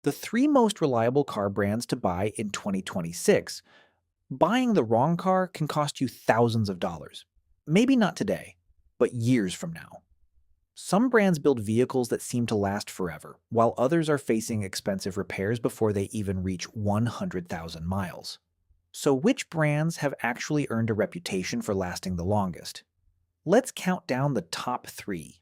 The three most reliable car brands to buy in 2026. Buying the wrong car can cost you thousands of dollars. Maybe not today, but years from now. Some brands build vehicles that seem to last forever, while others are facing expensive repairs before they even reach 100,000 miles. So, which brands have actually earned a reputation for lasting the longest? Let's count down the top three.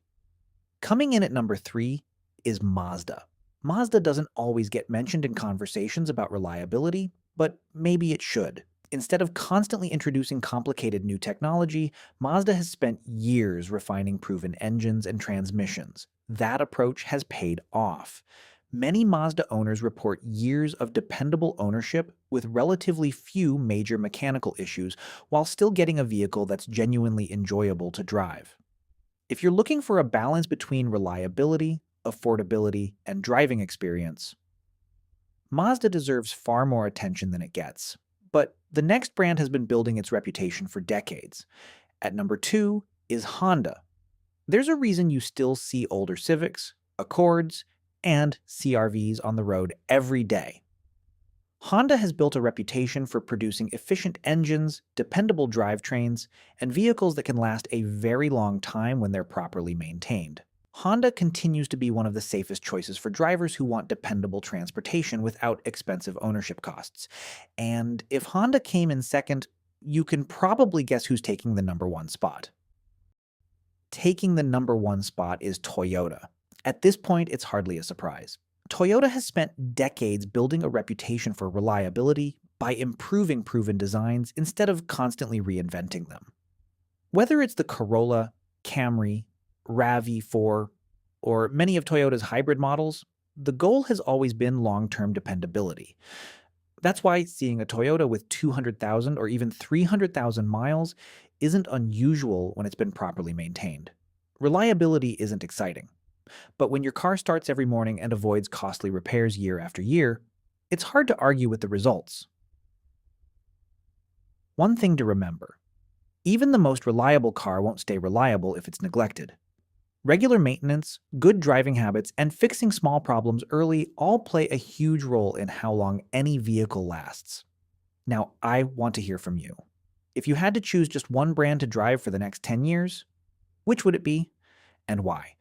Coming in at number three is Mazda. Mazda doesn't always get mentioned in conversations about reliability, but maybe it should. Instead of constantly introducing complicated new technology, Mazda has spent years refining proven engines and transmissions. That approach has paid off. Many Mazda owners report years of dependable ownership with relatively few major mechanical issues while still getting a vehicle that's genuinely enjoyable to drive. If you're looking for a balance between reliability, affordability, and driving experience, Mazda deserves far more attention than it gets. But the next brand has been building its reputation for decades. At number two is Honda. There's a reason you still see older Civics, Accords, and CR-Vs on the road every day. Honda has built a reputation for producing efficient engines, dependable drivetrains, and vehicles that can last a very long time when they're properly maintained. Honda continues to be one of the safest choices for drivers who want dependable transportation without expensive ownership costs. And if Honda came in second, you can probably guess who's taking the number one spot. Taking the number one spot is Toyota. At this point, it's hardly a surprise. Toyota has spent decades building a reputation for reliability by improving proven designs instead of constantly reinventing them. Whether it's the Corolla, Camry, RAV4, or many of Toyota's hybrid models, the goal has always been long-term dependability. That's why seeing a Toyota with 200,000 or even 300,000 miles isn't unusual when it's been properly maintained. Reliability isn't exciting. But when your car starts every morning and avoids costly repairs year after year, it's hard to argue with the results. One thing to remember: even the most reliable car won't stay reliable if it's neglected. Regular maintenance, good driving habits, and fixing small problems early all play a huge role in how long any vehicle lasts. Now, I want to hear from you. If you had to choose just one brand to drive for the next 10 years, which would it be and why?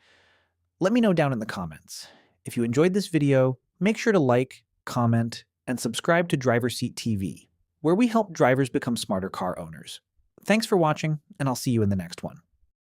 Let me know down in the comments. If you enjoyed this video, make sure to like, comment, and subscribe to Driver Seat TV, where we help drivers become smarter car owners. Thanks for watching, and I'll see you in the next one.